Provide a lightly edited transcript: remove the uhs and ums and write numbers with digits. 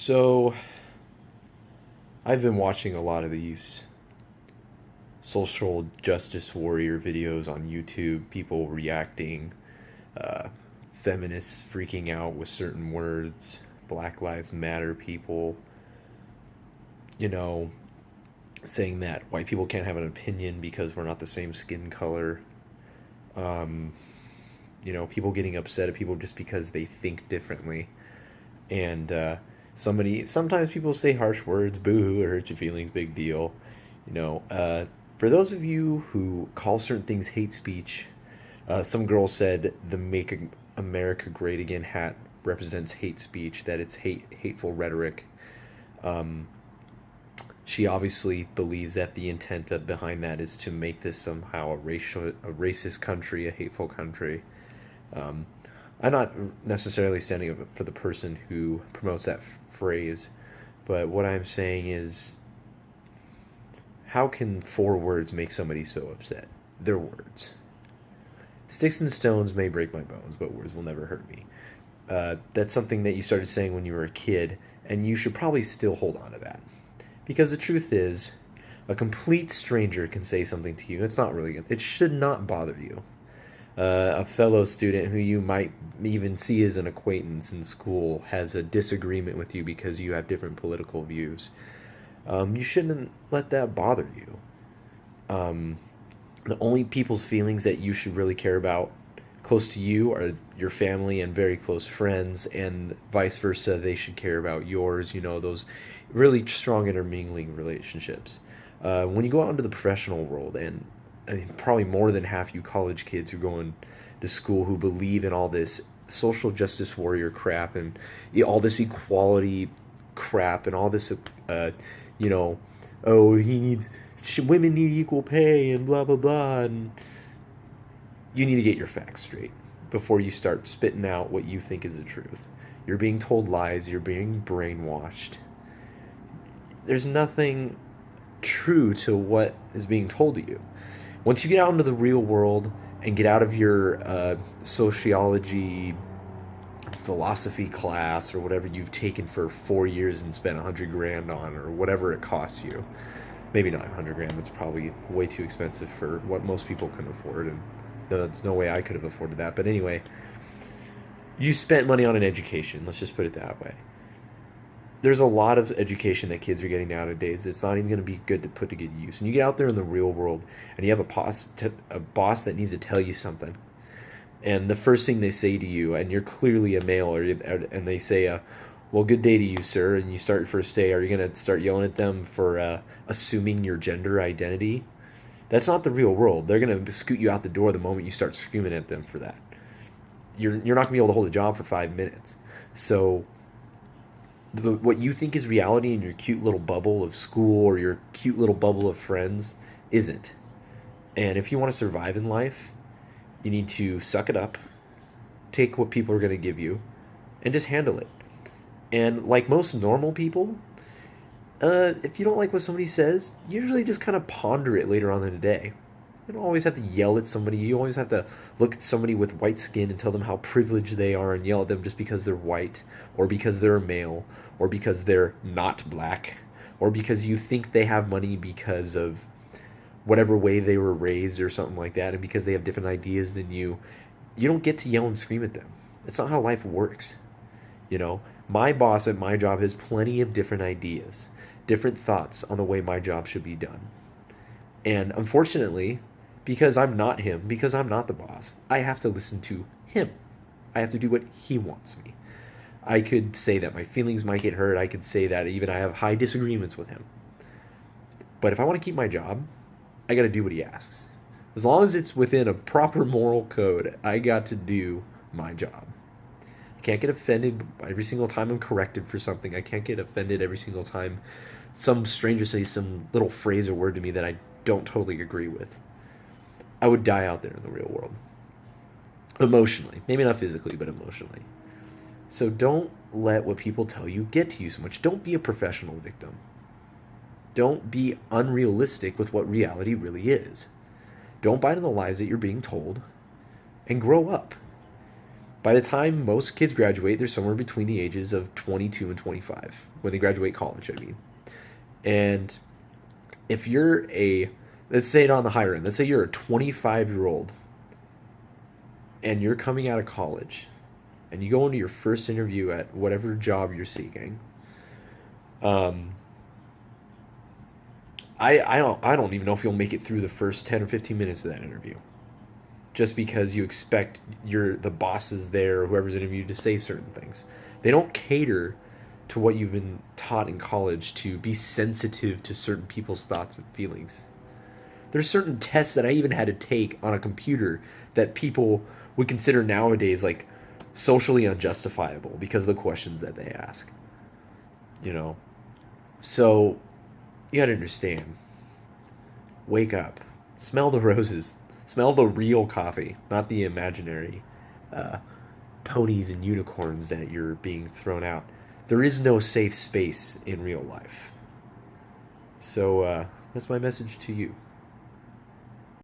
So, I've been watching a lot of these social justice warrior videos on YouTube, people reacting, uh, feminists freaking out with certain words, Black Lives Matter people, you know, saying that white people can't have an opinion because we're not the same skin color. Um, people getting upset at people just because they think differently. And sometimes people say harsh words, boo hoo, it hurts your feelings, big deal. You know, uh, for those of you who call certain things hate speech, some girl said the Make America Great Again hat represents hate speech, that it's hateful rhetoric. Um, she obviously believes that the intent behind that is to make this somehow a racist country, a hateful country. Um, I'm not necessarily standing up for the person who promotes that phrase, but what I'm saying is, how can four words make somebody so upset? They're words. Sticks and stones may break my bones, but words will never hurt me. That's something that you started saying when you were a kid, and you should probably still hold on to that. Because the truth is, a complete stranger can say something to you. It's not really, it should not bother you. A fellow student who you might even see as an acquaintance in school has a disagreement with you because you have different political views. You shouldn't let that bother you. Um, the only people's feelings that you should really care about close to you are your family and very close friends, and vice versa. They should care about yours. Those really strong intermingling relationships. When you go out into the professional world, and I mean, probably more than half you college kids who are going to school who believe in all this social justice warrior crap and all this equality crap and all this, uh, you know, oh, women need equal pay and blah blah blah, and you need to get your facts straight before you start spitting out what you think is the truth. You're being told lies. You're being brainwashed. There's nothing true to what is being told to you. Once you get out into the real world and get out of your sociology philosophy class or whatever you've taken for 4 years and spent 100 grand on, or whatever it costs you, maybe not 100 grand, that's probably way too expensive for what most people can afford, and there's no way I could have afforded that. But anyway, you spent money on an education, let's just put it that way. There's a lot of education that kids are getting nowadays. It's not even going to be good to put to good use. And you get out there in the real world, and you have a boss that needs to tell you something. And the first thing they say to you, and you're clearly a male, and they say, well, good day to you, sir, and you start your first day, are you going to start yelling at them for assuming your gender identity? That's not the real world. They're going to scoot you out the door the moment you start screaming at them for that. You're not going to be able to hold a job for 5 minutes. So what you think is reality in your cute little bubble of school or your cute little bubble of friends isn't. And if you want to survive in life, you need to suck it up, take what people are going to give you, and just handle it. And like most normal people, if you don't like what somebody says, usually just kind of ponder it later on in the day. You don't always have to yell at somebody. You always have to look at somebody with white skin and tell them how privileged they are and yell at them just because they're white, or because they're a male, or because they're not black, or because you think they have money because of whatever way they were raised or something like that, and because they have different ideas than you. You don't get to yell and scream at them. That's not how life works. My boss at my job has plenty of different ideas, different thoughts on the way my job should be done. And unfortunately, because I'm not him, because I'm not the boss, I have to listen to him. I have to do what he wants me. I could say that my feelings might get hurt. I could say that even I have high disagreements with him. But if I want to keep my job, I got to do what he asks. As long as it's within a proper moral code, I got to do my job. I can't get offended every single time I'm corrected for something. I can't get offended every single time some stranger says some little phrase or word to me that I don't totally agree with. I would die out there in the real world. Emotionally. Maybe not physically, but emotionally. So don't let what people tell you get to you so much. Don't be a professional victim. Don't be unrealistic with what reality really is. Don't buy into the lies that you're being told, and grow up. By the time most kids graduate, they're somewhere between the ages of 22 and 25 when they graduate college, I mean. And if you're let's say it on the higher end, let's say you're a 25-year-old and you're coming out of college and you go into your first interview at whatever job you're seeking, um, I don't even know if you'll make it through the first 10 or 15 minutes of that interview. Just because you expect the bosses there or whoever's interviewed to say certain things. They don't cater to what you've been taught in college to be sensitive to certain people's thoughts and feelings. There's certain tests that I even had to take on a computer that people would consider nowadays like socially unjustifiable because of the questions that they ask. You know? So you gotta understand. Wake up. Smell the roses. Smell the real coffee, not the imaginary ponies and unicorns that you're being thrown out. There is no safe space in real life. So that's my message to you.